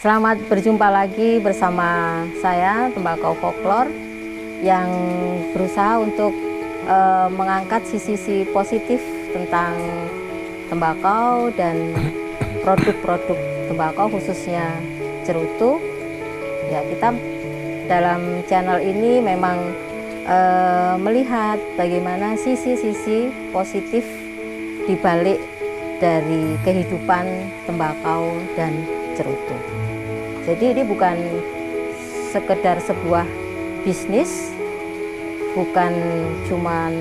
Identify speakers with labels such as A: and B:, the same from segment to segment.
A: Selamat berjumpa lagi bersama saya Tembakau Folklore yang berusaha untuk mengangkat sisi-sisi positif tentang tembakau dan produk-produk tembakau khususnya cerutu. Ya, kita dalam channel ini memang melihat bagaimana sisi-sisi positif di balik dari kehidupan tembakau dan cerutu. Jadi ini bukan sekedar sebuah bisnis, bukan cuman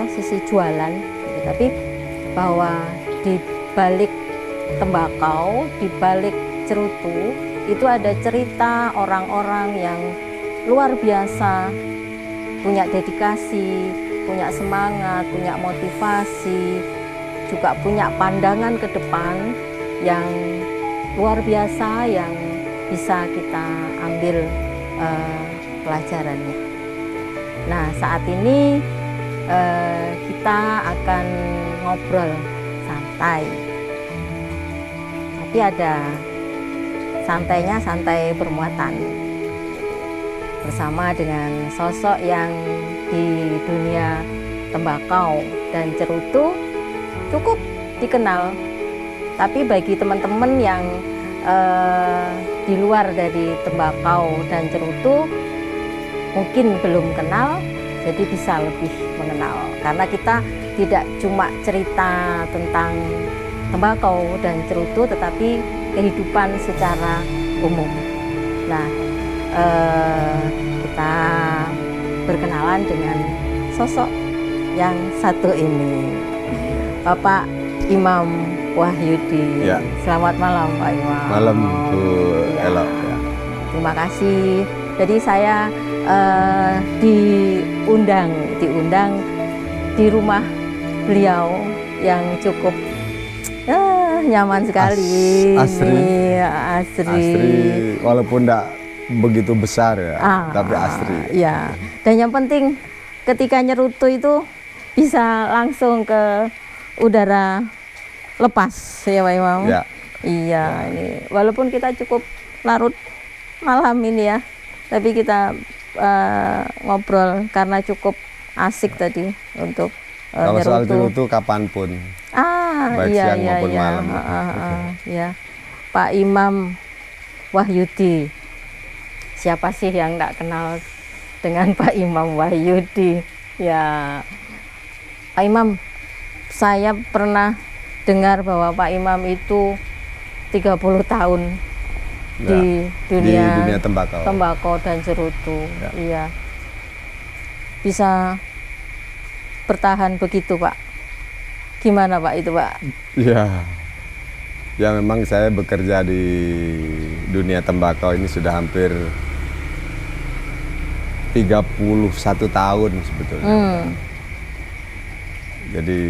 A: sisi jualan, gitu, tapi bahwa di balik tembakau, di balik cerutu itu ada cerita orang-orang yang luar biasa, punya dedikasi, punya semangat, punya motivasi, juga punya pandangan ke depan yang luar biasa yang bisa kita ambil pelajarannya. Nah, saat ini kita akan ngobrol santai, tapi ada santainya, santai bermuatan, bersama dengan sosok yang di dunia tembakau dan cerutu cukup dikenal. Tapi bagi teman-teman yang di luar dari tembakau dan cerutu mungkin belum kenal, jadi bisa lebih mengenal. Karena kita tidak cuma cerita tentang tembakau dan cerutu, tetapi kehidupan secara umum. Nah, kita berkenalan dengan sosok yang satu ini, Bapak Imam Wahyudi.
B: Ya.
A: Selamat malam Pak Imam.
B: Malam Bu Elo.
A: Ya. Terima kasih. Jadi saya diundang di rumah beliau yang cukup nyaman sekali.
B: Asri.
A: Asri.
B: Walaupun tidak begitu besar ya, tapi asri.
A: Ya. Dan yang penting ketika nyerutu itu bisa langsung ke udara lepas ya Pak Imam.
B: Ya.
A: Iya, ini walaupun kita cukup larut malam ini ya, tapi kita ngobrol karena cukup asik tadi untuk
B: Kalau soal cerutu kapanpun, baik
A: iya,
B: siang
A: iya,
B: maupun
A: iya.
B: malam.
A: Ya, Pak Imam Wahyudi. Siapa sih yang tidak kenal dengan Pak Imam Wahyudi? Ya, Pak Imam, saya pernah dengar bahwa Pak Imam itu 30 tahun di dunia tembakau dan cerutu.
B: Ya.
A: Iya. Bisa bertahan begitu, Pak? Gimana Pak itu, Pak?
B: Ya. Ya, memang saya bekerja di dunia tembakau ini sudah hampir 31 tahun sebetulnya. Jadi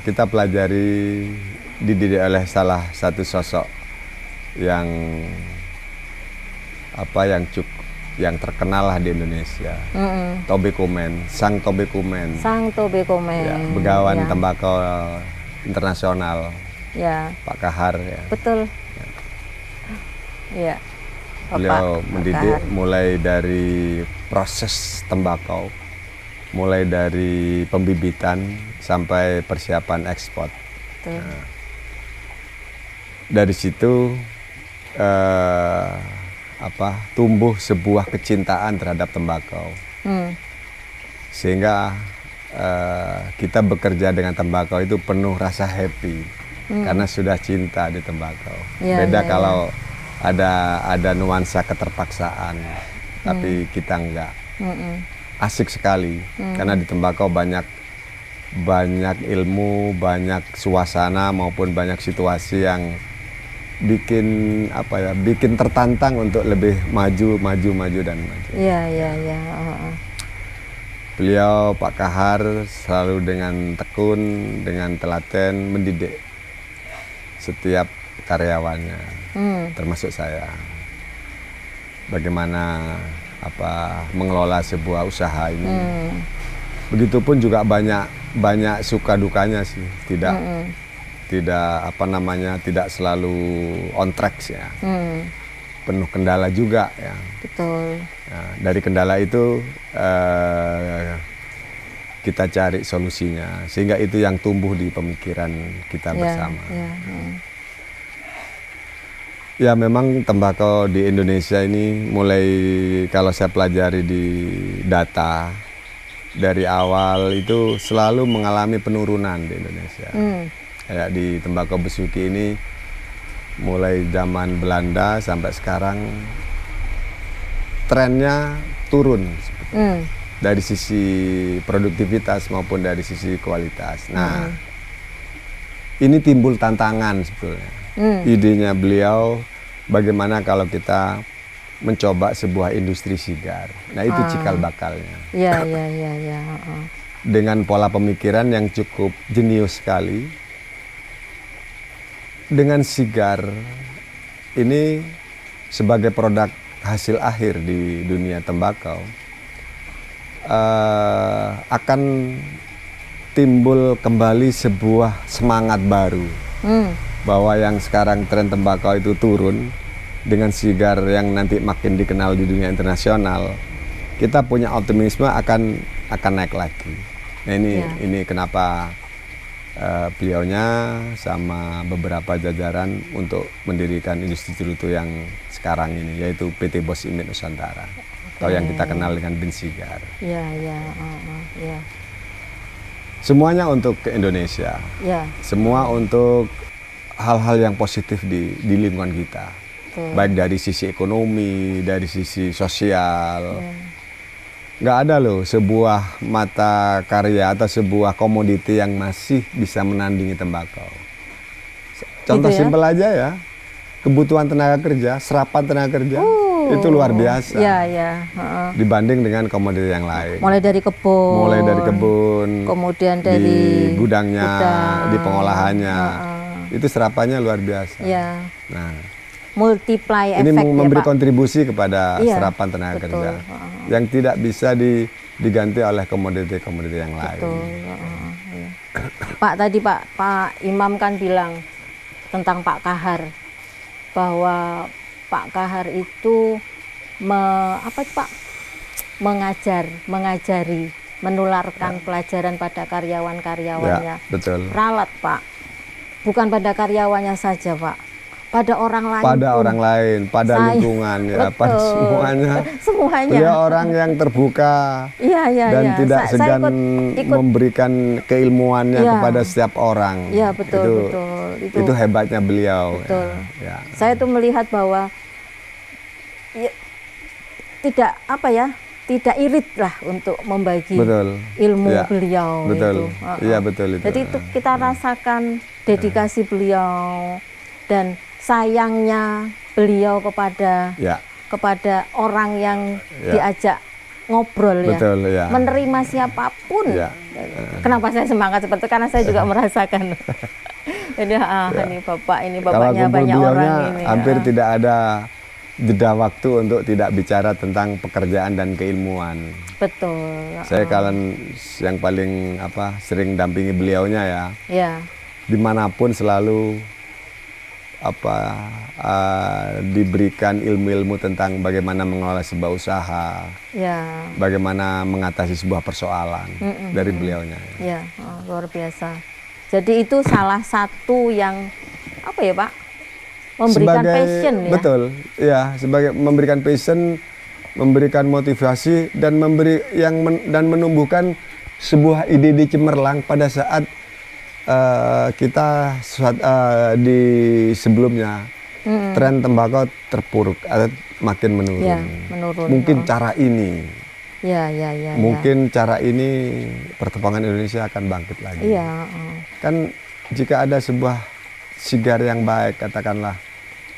B: kita pelajari, dididik oleh salah satu sosok yang yang terkenal lah di Indonesia, Tobe Komen, Sang Tobe Komen.
A: Sang Tobe Komen.
B: Ya, begawan
A: ya.
B: tembakau internasional.
A: Ya.
B: Pak Kahar ya.
A: Betul. Ya.
B: Beliau mendidik mulai dari proses tembakau, mulai dari pembibitan sampai persiapan ekspor. Nah, dari situ tumbuh sebuah kecintaan terhadap tembakau, sehingga kita bekerja dengan tembakau itu penuh rasa happy karena sudah cinta di tembakau. Beda kalau ada nuansa keterpaksaan, tapi kita enggak. Asik sekali karena di tembakau banyak ilmu, banyak suasana maupun banyak situasi yang bikin tertantang untuk lebih maju dan maju.
A: Iya.
B: Beliau Pak Kahar selalu dengan tekun, dengan telaten mendidik setiap karyawannya, termasuk saya. Bagaimana mengelola sebuah usaha ini. Begitupun juga banyak suka dukanya sih, tidak selalu on track ya. Penuh kendala juga ya.
A: Betul.
B: Nah, dari kendala itu kita cari solusinya, sehingga itu yang tumbuh di pemikiran kita bersama. Ya, memang tembakau di Indonesia ini mulai, kalau saya pelajari di data, dari awal itu selalu mengalami penurunan di Indonesia. Kayak di tembakau besuki ini, mulai zaman Belanda sampai sekarang trennya turun dari sisi produktivitas maupun dari sisi kualitas. Nah, ini timbul tantangan sebetulnya. Idenya beliau, bagaimana kalau kita mencoba sebuah industri sigar. Nah, itu cikal bakalnya.
A: Ya.
B: Dengan pola pemikiran yang cukup jenius sekali. Dengan sigar ini sebagai produk hasil akhir di dunia tembakau, akan timbul kembali sebuah semangat baru. Bahwa yang sekarang tren tembakau itu turun, dengan sigar yang nanti makin dikenal di dunia internasional, kita punya optimisme akan naik lagi. Nah, ini kenapa beliaunya sama beberapa jajaran untuk mendirikan industri cerutu yang sekarang ini, yaitu PT Bos Imit Nusantara, atau yang kita kenal dengan Bin Sigar. Semuanya untuk ke Indonesia. Semua untuk hal-hal yang positif di lingkungan kita. Baik dari sisi ekonomi, dari sisi sosial. Nggak ada loh sebuah mata karya atau sebuah komoditi yang masih bisa menandingi tembakau. Contoh simpel aja ya, kebutuhan tenaga kerja, serapan tenaga kerja, itu luar biasa. Dibanding dengan komoditi yang lain. Mulai dari kebun, kemudian di gudangnya, di pengolahannya, itu serapannya luar biasa. Nah,
A: multiply
B: ini
A: efek
B: memberi
A: ya, Pak?
B: Kontribusi kepada serapan tenaga kerja yang tidak bisa diganti oleh komoditi-komoditi yang lain.
A: Pak, tadi Pak Imam kan bilang tentang Pak Kahar, bahwa Pak Kahar itu mengajari, menularkan pelajaran pada karyawan-karyawannya.
B: Betul.
A: Ralat, Pak, bukan pada karyawannya saja, Pak, pada orang lain. Pada
B: orang lain, pada lingkungan, ya, pada semuanya. Beliau orang yang terbuka dan tidak segan memberikan keilmuannya kepada setiap orang.
A: Iya, betul.
B: Itu hebatnya beliau.
A: Betul. Saya tuh melihat bahwa tidak irit lah untuk membagi ilmu beliau.
B: Betul. Iya, betul itu.
A: Jadi itu kita rasakan dedikasi beliau dan sayangnya beliau kepada orang yang diajak ngobrol.
B: Betul, ya.
A: Menerima siapapun. Kenapa saya semangat seperti itu? Karena saya juga merasakan. Jadi ini bapaknya banyak orang ini.
B: Hampir tidak ada jeda waktu untuk tidak bicara tentang pekerjaan dan keilmuan.
A: Betul.
B: Saya kalian yang paling sering dampingi beliaunya ya. Dimanapun selalu diberikan ilmu-ilmu tentang bagaimana mengelola sebuah usaha, bagaimana mengatasi sebuah persoalan dari beliaunya.
A: Luar biasa. Jadi itu salah satu yang Pak, memberikan passion ya.
B: Betul, ya, sebagai memberikan passion, memberikan motivasi dan menumbuhkan sebuah ide-ide cemerlang pada saat kita di sebelumnya tren tembakau terpuruk atau makin menurun. Mungkin cara ini, mungkin cara ini perkembangan Indonesia akan bangkit lagi. Kan jika ada sebuah sigar yang baik, katakanlah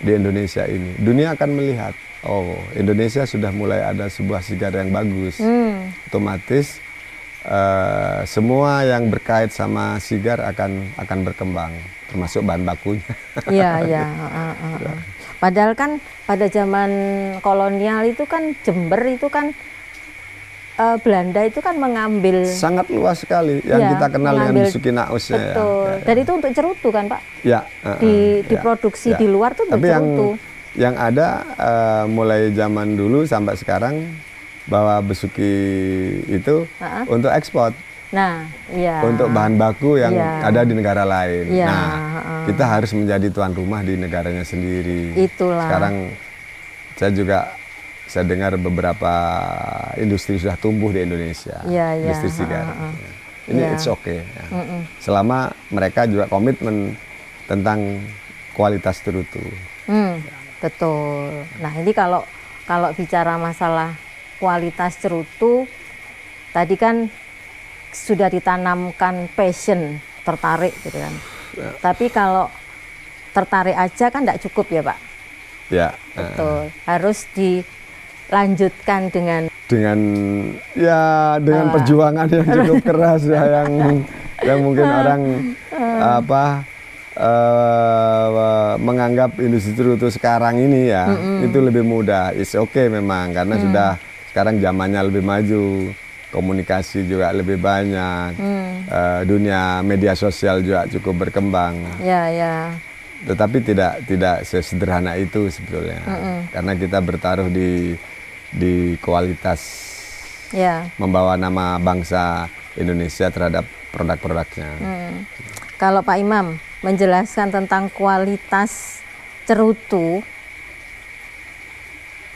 B: di Indonesia ini, dunia akan melihat, oh, Indonesia sudah mulai ada sebuah sigar yang bagus. Otomatis semua yang berkait sama sigar akan berkembang, termasuk bahan bakunya.
A: Padahal kan pada zaman kolonial itu kan Jember itu kan Belanda itu kan mengambil
B: sangat luas sekali yang
A: ya,
B: kita kenal dengan
A: mengambil,
B: Besuki Naus.
A: betul.
B: Ya.
A: Dan itu untuk cerutu kan Pak?
B: Ya.
A: Diproduksi
B: ya.
A: di luar tuh untuk
B: Tapi
A: cerutu.
B: Yang ada mulai zaman dulu sampai sekarang bahwa Besuki itu untuk ekspor.
A: Nah, iya.
B: Untuk bahan baku yang
A: ya.
B: ada di negara lain.
A: Ya.
B: Nah, kita harus menjadi tuan rumah di negaranya sendiri.
A: Itulah.
B: Sekarang saya dengar beberapa industri sudah tumbuh di Indonesia.
A: Ya,
B: industri sigar. Ini
A: ya.
B: it's okay. Ya. Selama mereka juga komitmen tentang kualitas cerutu.
A: Betul. Nah, ini kalau bicara masalah kualitas cerutu, tadi kan sudah ditanamkan passion, tertarik gitu kan. Ya. Tapi kalau tertarik aja kan tidak cukup ya Pak?
B: Ya.
A: Betul. Harus dilanjutkan dengan
B: perjuangan yang cukup keras ya, yang mungkin orang menganggap industri cerutu sekarang ini ya itu lebih mudah. It's okay memang karena sudah sekarang zamannya lebih maju. Komunikasi juga lebih banyak, dunia media sosial juga cukup berkembang.
A: Ya, ya.
B: Tetapi tidak sesederhana itu sebetulnya, karena kita bertaruh di kualitas, membawa nama bangsa Indonesia terhadap produk-produknya.
A: Kalau Pak Imam menjelaskan tentang kualitas cerutu,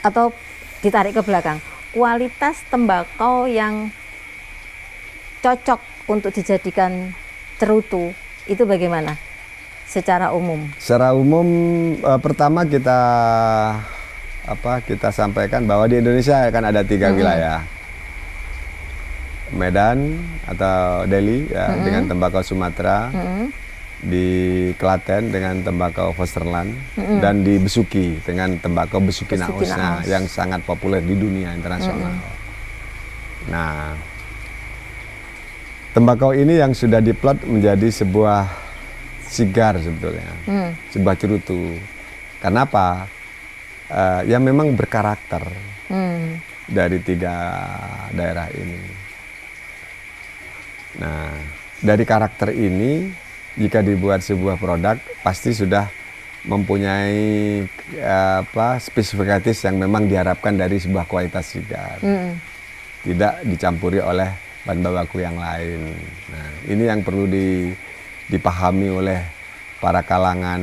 A: atau ditarik ke belakang. Kualitas tembakau yang cocok untuk dijadikan cerutu itu bagaimana secara umum?
B: Secara umum pertama kita sampaikan bahwa di Indonesia akan ada 3 wilayah. Medan atau Delhi ya, dengan tembakau Sumatera, di Klaten dengan tembakau Fosterland, dan di Besuki dengan tembakau Besuki Naus yang sangat populer di dunia internasional. Nah, tembakau ini yang sudah diplot menjadi sebuah sigar sebetulnya, sebuah cerutu. Kenapa? Ya memang berkarakter dari 3 daerah ini. Nah, dari karakter ini jika dibuat sebuah produk pasti sudah mempunyai spesifikatif yang memang diharapkan dari sebuah kualitas sigar. Tidak dicampuri oleh bahan baku yang lain. Nah, ini yang perlu dipahami oleh para kalangan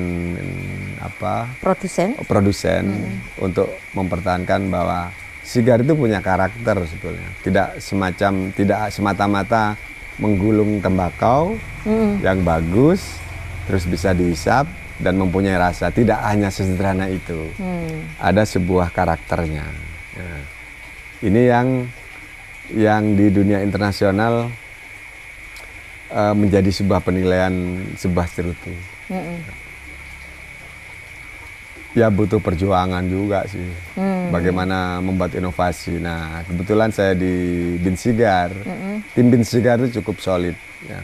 B: produsen untuk mempertahankan bahwa sigar itu punya karakter sebetulnya. Tidak semata-mata menggulung tembakau yang bagus, terus bisa dihisap dan mempunyai rasa. Tidak hanya sesederhana itu. Ada sebuah karakternya. Nah, ini yang di dunia internasional menjadi sebuah penilaian sebuah cerutu. Ya butuh perjuangan juga sih. Bagaimana membuat inovasi. Nah, kebetulan saya di Bin Sigar. Tim Bin Sigar itu cukup solid. Ya.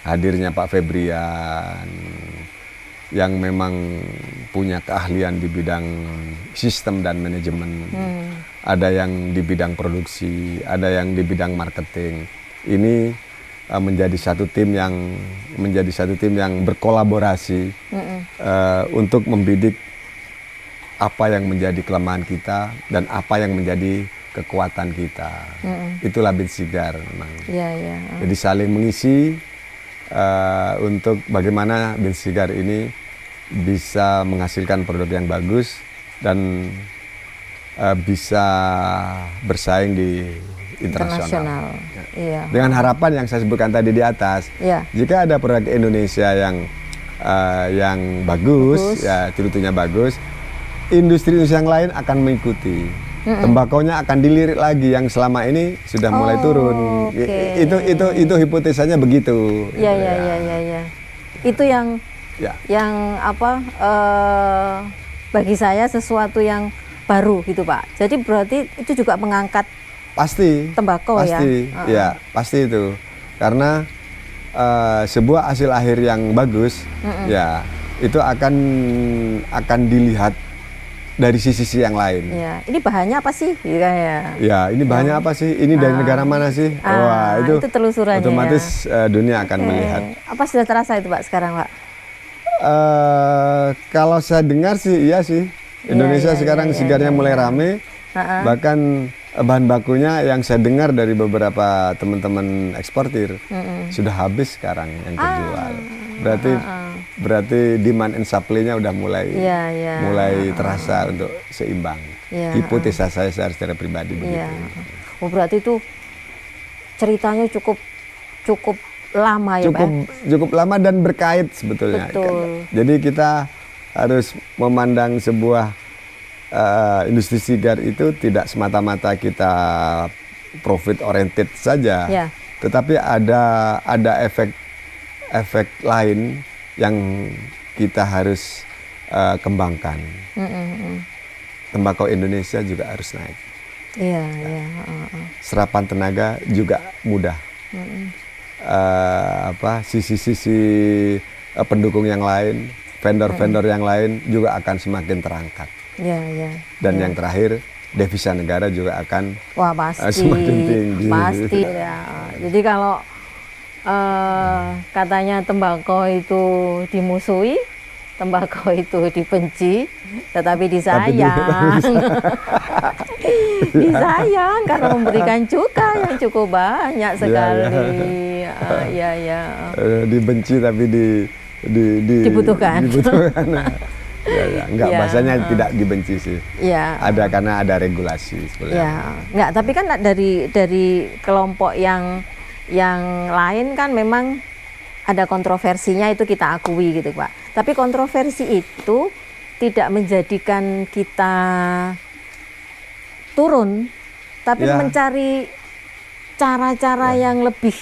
B: Hadirnya Pak Febrian yang memang punya keahlian di bidang sistem dan manajemen. Ada yang di bidang produksi, ada yang di bidang marketing. Ini menjadi satu tim yang berkolaborasi untuk membidik apa yang menjadi kelemahan kita dan apa yang menjadi kekuatan kita. Itulah Bin Sigar memang. Jadi saling mengisi untuk bagaimana Bin Sigar ini bisa menghasilkan produk yang bagus dan bisa bersaing di internasional.
A: Iya.
B: Dengan harapan yang saya sebutkan tadi di atas, jika ada produk Indonesia yang bagus, ya cerutunya bagus, industri yang lain akan mengikuti. Tembakaunya akan dilirik lagi yang selama ini sudah mulai turun. Itu hipotesanya begitu.
A: Iya. Itu yang bagi saya sesuatu yang baru gitu Pak. Jadi berarti itu juga mengangkat tembakau ya.
B: Pasti itu. Karena sebuah hasil akhir yang bagus, ya itu akan dilihat dari sisi yang lain.
A: Ya, ini bahannya apa sih? Ya.
B: Ya, ini bahannya apa sih? Ini dari negara mana sih? Wah, itu
A: telusurannya.
B: Otomatis dunia akan melihat.
A: Apa sudah terasa itu Pak sekarang Pak?
B: Kalau saya dengar sih iya sih. Indonesia sekarang sigarnya mulai rame. Bahkan bahan bakunya yang saya dengar dari beberapa teman-teman eksportir sudah habis sekarang yang terjual. Berarti demand and supply-nya udah mulai terasa untuk seimbang. Hipotesa saya secara pribadi begitu.
A: Oh, berarti itu ceritanya cukup lama ya Pak?
B: Cukup lama dan berkait sebetulnya.
A: Betul.
B: Jadi kita harus memandang sebuah industri sigar itu tidak semata-mata kita profit oriented saja, tetapi ada efek lain yang kita harus kembangkan. Tembakau Indonesia juga harus naik. Serapan tenaga juga mudah. Sisi-sisi pendukung yang lain, vendor-vendor yang lain juga akan semakin terangkat. Dan yang terakhir, devisa negara juga akan semakin tinggi.
A: Pasti ya. Jadi kalau katanya tembakau itu dimusuhi, tembakau itu dibenci, tetapi disayang. Disayang karena memberikan cukai yang cukup banyak sekali.
B: Dibenci tapi
A: dibutuhkan.
B: Enggak, bahasanya tidak dibenci sih. Ada karena ada regulasi sebenarnya.
A: Enggak, tapi kan dari kelompok yang lain kan memang ada kontroversinya, itu kita akui gitu Pak. Tapi kontroversi itu tidak menjadikan kita turun, tapi mencari cara-cara yang lebih.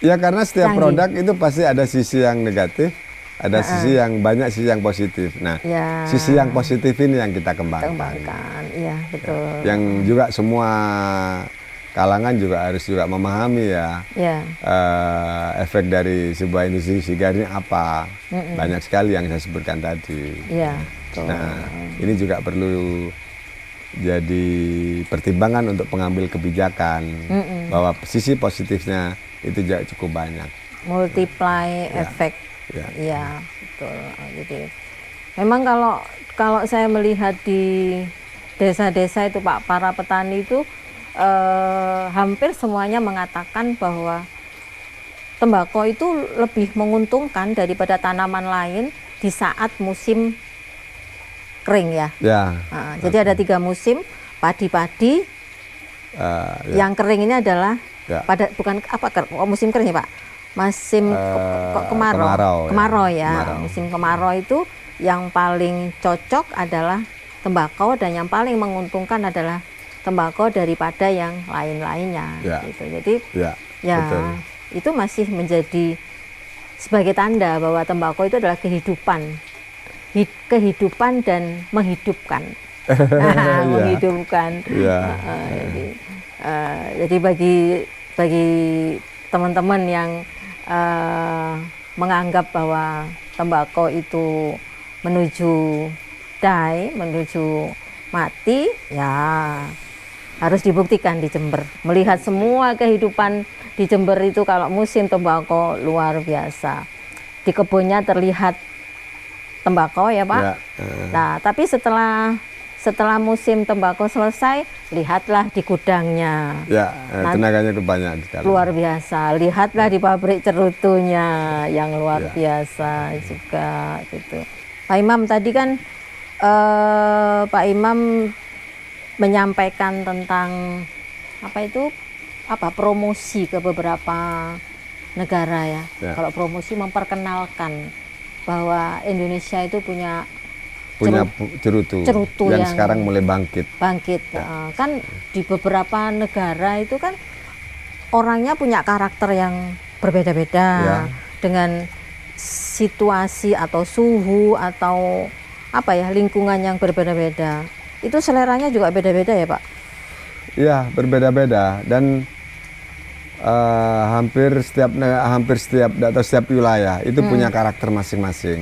B: Ya, karena setiap produk itu pasti ada sisi yang negatif. Ada sisi yang banyak, sisi yang positif. Nah, sisi yang positif ini yang kita kembangkan.
A: Iya, betul.
B: Yang juga semua kalangan juga harus memahami efek dari sebuah industri sigar ini apa. Banyak sekali yang saya sebutkan tadi. Nah, ini juga perlu jadi pertimbangan untuk pengambil kebijakan bahwa sisi positifnya itu juga cukup banyak.
A: Multiply efek. Iya, betul. Jadi memang kalau saya melihat di desa-desa itu Pak, para petani itu hampir semuanya mengatakan bahwa tembakau itu lebih menguntungkan daripada tanaman lain di saat musim kering ya. Jadi ada 3 musim, padi-padi. Yang kering ini adalah musim kering ya Pak? Musim kemarau ya. Musim kemarau itu yang paling cocok adalah tembakau, dan yang paling menguntungkan adalah tembakau daripada yang lain-lainnya. Gitu. Jadi betul. Itu masih menjadi sebagai tanda bahwa tembakau itu adalah kehidupan dan menghidupkan. Menghidupkan. Jadi bagi teman-teman yang menganggap bahwa tembakau itu menuju menuju mati, harus dibuktikan di Jember. Melihat semua kehidupan di Jember itu kalau musim tembakau luar biasa. Di kebunnya terlihat tembakau ya Pak. Nah, tapi setelah musim tembakau selesai, lihatlah di gudangnya.
B: Tenaganya banyak sekali.
A: Luar biasa. Lihatlah di pabrik cerutunya yang luar biasa juga gitu. Pak Imam tadi kan Pak Imam menyampaikan tentang promosi ke beberapa negara ya. Kalau promosi memperkenalkan bahwa Indonesia itu punya
B: cerutu yang sekarang mulai bangkit.
A: Kan di beberapa negara itu kan orangnya punya karakter yang berbeda-beda, dengan situasi atau suhu atau lingkungan yang berbeda-beda. Itu seleranya juga beda-beda ya Pak?
B: Iya, berbeda-beda, dan hampir setiap wilayah itu punya karakter masing-masing.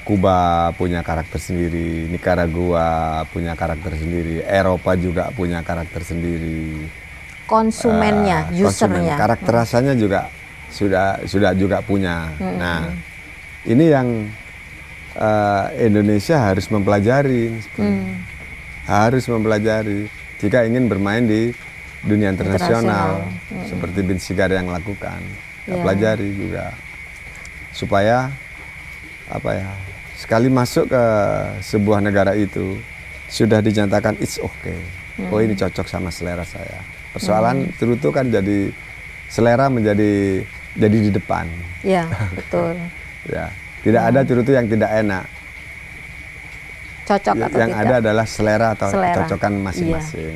B: Kuba punya karakter sendiri, Nicaragua punya karakter sendiri, Eropa juga punya karakter sendiri.
A: Konsumennya, usernya.
B: Karakter rasanya juga sudah juga punya. Nah, ini yang Indonesia harus mempelajari, harus mempelajari jika ingin bermain di dunia internasional, seperti Bin Sigar yang lakukan. Pelajari juga supaya apa ya, sekali masuk ke sebuah negara itu sudah dinyatakan it's okay. Oh, ini cocok sama selera saya. Persoalan cerutu kan jadi selera menjadi di depan.
A: Ya, betul.
B: Ya, tidak ada cerutu yang tidak enak.
A: Cocok atau
B: yang
A: tidak?
B: ada adalah selera atau
A: Selera.
B: kecocokan masing-masing.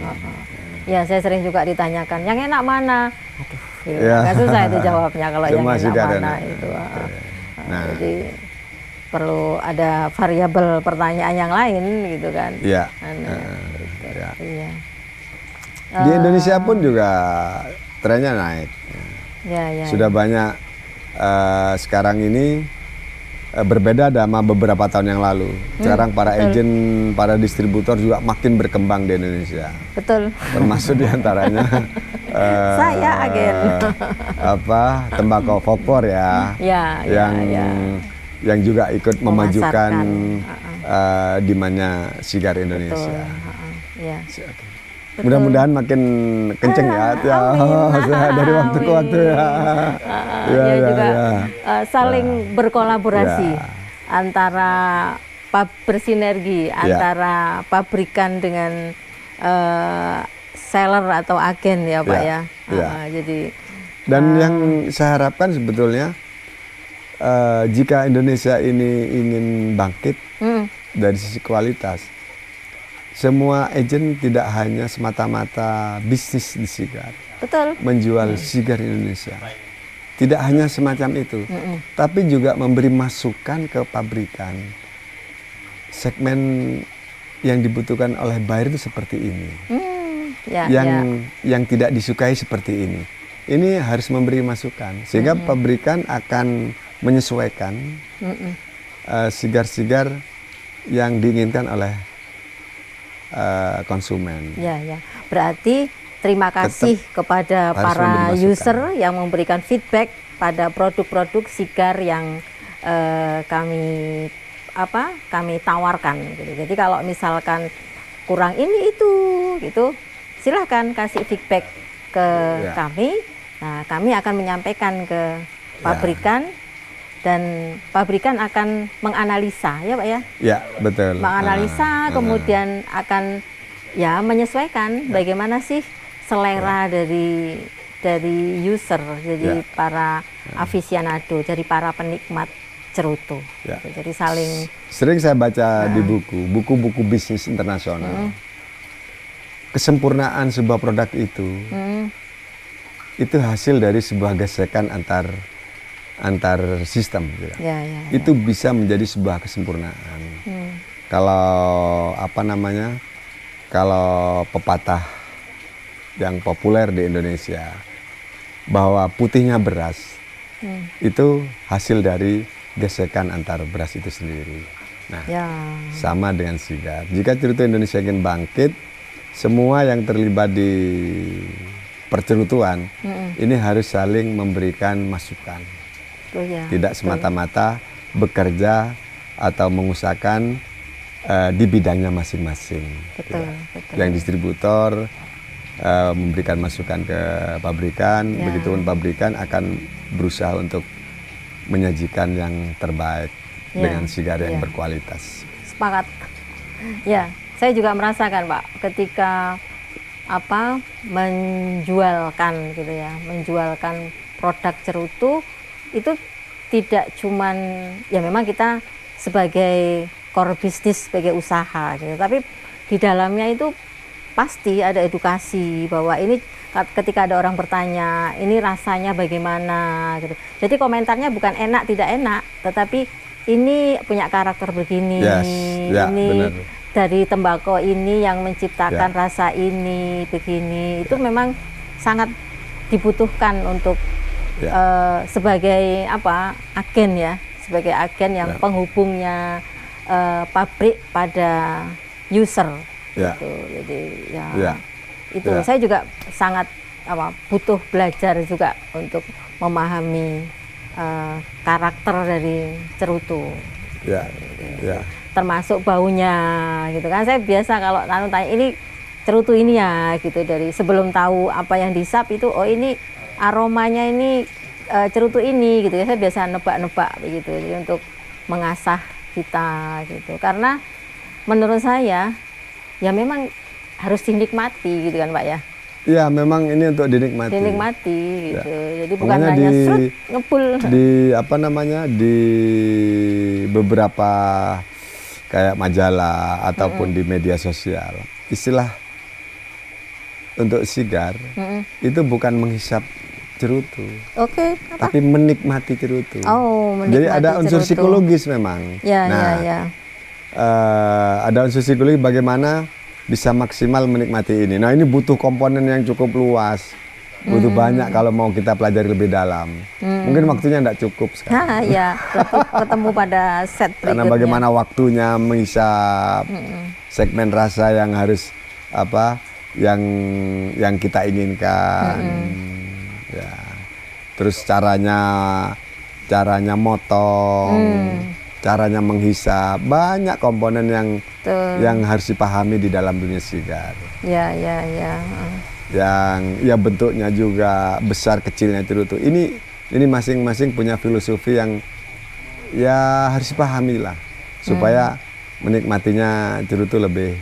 A: Ya, saya sering juga ditanyakan, yang enak mana? Aduh,
B: Ya.
A: agak susah itu jawabnya kalau yang
B: Semua
A: enak
B: sigar
A: mana
B: enak.
A: itu.
B: Nah.
A: Jadi perlu ada variabel pertanyaan yang lain gitu kan.
B: Iya.
A: Ya. Iya.
B: Di Indonesia pun juga trennya naik.
A: Ya.
B: Sudah banyak sekarang ini berbeda sama beberapa tahun yang lalu. Sekarang para agen, para distributor juga makin berkembang di Indonesia.
A: Betul.
B: Termasuk diantaranya
A: Saya agen.
B: Tembakau Fokpor ya. Yang juga ikut memajukan demandnya sigar Indonesia.
A: Ya.
B: Mudah-mudahan makin kenceng ya, dari waktu ke waktu ya.
A: Juga saling berkolaborasi antara bersinergi antara pabrikan dengan seller atau agen ya Pak ya. Jadi
B: dan yang saya harapkan sebetulnya jika Indonesia ini ingin bangkit dari sisi kualitas, semua agen tidak hanya semata-mata bisnis di sigar.
A: Betul.
B: Menjual sigar Indonesia. Tidak hanya semacam itu, tapi juga memberi masukan ke pabrikan. Segmen yang dibutuhkan oleh buyer itu seperti ini. Yang tidak disukai seperti ini. Ini harus memberi masukan sehingga pabrikan akan menyesuaikan sigar-sigar yang diinginkan oleh konsumen.
A: Ya. Berarti terima kasih kepada para user yang memberikan feedback pada produk-produk sigar yang kami tawarkan. Gitu. Jadi kalau misalkan kurang ini itu, gitu, silahkan kasih feedback ke kami. Nah, kami akan menyampaikan ke pabrikan. Dan pabrikan akan menganalisa, ya Pak ya? Ya,
B: betul.
A: Menganalisa, kemudian akan menyesuaikan bagaimana sih selera dari user, jadi para aficionado, jadi para penikmat cerutu. Jadi saling.
B: Sering saya baca di buku-buku bisnis internasional. Kesempurnaan sebuah produk itu hasil dari sebuah gesekan antar sistem gitu. Itu bisa menjadi sebuah kesempurnaan. Kalau kalau pepatah yang populer di Indonesia bahwa putihnya beras itu hasil dari gesekan antar beras itu sendiri. Nah, sama dengan sigar. Jika cerutu Indonesia ingin bangkit, semua yang terlibat di percerutuan ini harus saling memberikan masukan. Tidak semata-mata bekerja atau mengusahakan di bidangnya masing-masing. Betul. Yang distributor memberikan masukan ke pabrikan, begitupun pabrikan akan berusaha untuk menyajikan yang terbaik dengan sigar yang berkualitas.
A: Sepakat. Ya, saya juga merasakan Pak, ketika menjualkan produk cerutu itu tidak cuman memang kita sebagai core bisnis, sebagai usaha gitu, tapi di dalamnya itu pasti ada edukasi bahwa ini ketika ada orang bertanya ini rasanya bagaimana gitu. Jadi komentarnya bukan enak tidak enak, tetapi ini punya karakter begini, ini benar. Dari tembakau ini yang menciptakan rasa ini begini, itu memang sangat dibutuhkan untuk sebagai agen sebagai agen yang penghubungnya pabrik pada user. Gitu. Jadi itu saya juga sangat butuh belajar juga untuk memahami karakter dari cerutu. Termasuk baunya gitu kan. Saya biasa kalau tanya ini cerutu ini ya gitu, dari sebelum tahu apa yang disap itu, oh ini aromanya ini cerutu ini gitu. Saya biasa nebak-nebak begitu, jadi untuk mengasah kita gitu. Karena menurut saya ya memang harus dinikmati gitu kan Pak ya.
B: Iya, memang ini untuk dinikmati.
A: Dinikmati gitu. Jadi bukan hanya serut ngepul.
B: Di di beberapa kayak majalah ataupun di media sosial, istilah untuk sigar itu bukan menghisap cerutu.
A: Oke,
B: tapi menikmati cerutu.
A: Oh, menikmati.
B: Jadi ada unsur psikologis memang. Ada unsur psikologi bagaimana bisa maksimal menikmati ini. Nah, ini butuh komponen yang cukup luas. Butuh banyak kalau mau kita pelajari lebih dalam. Mungkin waktunya tidak cukup sekarang.
A: Ketemu pada set berikutnya.
B: Karena bagaimana waktunya menghisap segmen rasa yang harus yang kita inginkan. Terus caranya motong, caranya menghisap, banyak komponen yang harus dipahami di dalam dunia sigar. Yang bentuknya juga besar kecilnya cerutu. Ini masing-masing punya filosofi yang ya harus dipahami lah, supaya menikmatinya cerutu lebih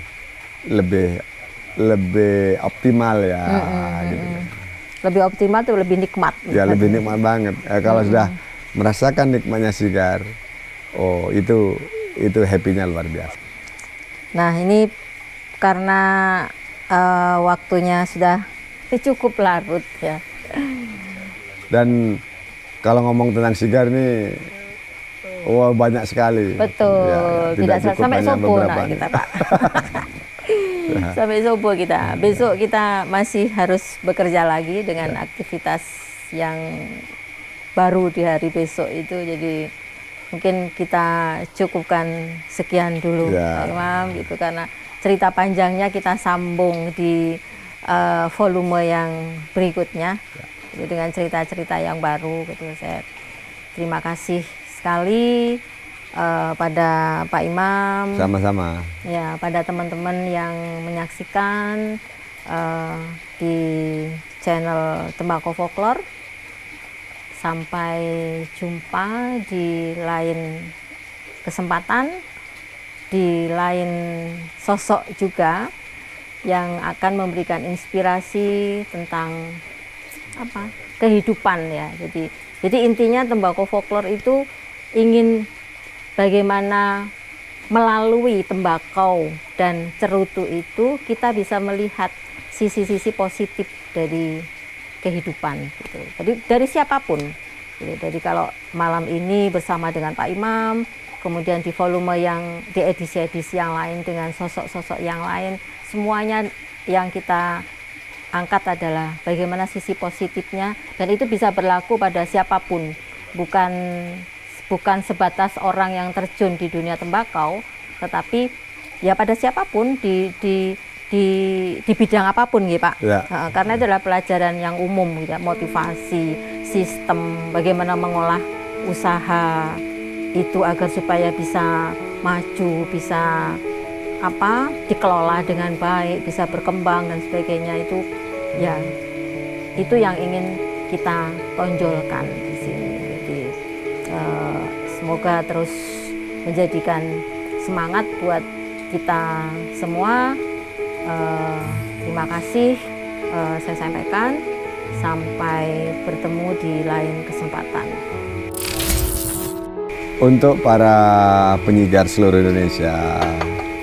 B: optimal ya. Gitu.
A: Lebih optimal tuh lebih nikmat.
B: Ya lebih nikmat banget. Kalau sudah merasakan nikmatnya sigar, oh itu happy-nya luar biasa.
A: Nah ini karena waktunya sudah cukup larut ya.
B: Dan kalau ngomong tentang sigar ini, wah banyak sekali.
A: Betul, tidak sampai subuh kita Pak. Sampai subuh kita. Besok kita masih harus bekerja lagi dengan aktivitas yang baru di hari besok itu. Jadi mungkin kita cukupkan sekian dulu Pak Imam gitu, karena cerita panjangnya kita sambung di volume yang berikutnya gitu, dengan cerita-cerita yang baru gitu. Saya terima kasih sekali pada Pak Imam.
B: Sama-sama.
A: Ya, pada teman-teman yang menyaksikan di channel Tembakau Folklore. Sampai jumpa di lain kesempatan, di lain sosok juga yang akan memberikan inspirasi tentang kehidupan ya. Jadi intinya Tembakau Folklore itu ingin bagaimana melalui tembakau dan cerutu itu kita bisa melihat sisi-sisi positif dari kehidupan gitu. Jadi dari siapapun. Jadi kalau malam ini bersama dengan Pak Imam, kemudian di volume yang di edisi-edisi yang lain dengan sosok-sosok yang lain, semuanya yang kita angkat adalah bagaimana sisi positifnya, dan itu bisa berlaku pada siapapun, bukan sebatas orang yang terjun di dunia tembakau, tetapi ya pada siapapun di bidang apapun ya Pak. Karena itu adalah pelajaran yang umum ya, motivasi, sistem, bagaimana mengolah usaha itu agar supaya bisa maju, bisa dikelola dengan baik, bisa berkembang dan sebagainya, itu ya itu yang ingin kita tonjolkan di sini. Jadi semoga terus menjadikan semangat buat kita semua. Terima kasih saya sampaikan, sampai bertemu di lain kesempatan.
B: Untuk para penyigar seluruh Indonesia,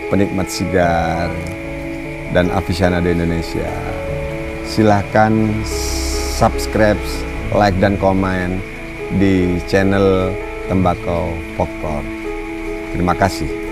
B: penikmat sigar dan aficionado Indonesia, silahkan subscribe, like dan komen di channel Tembakau Folklore. Terima kasih.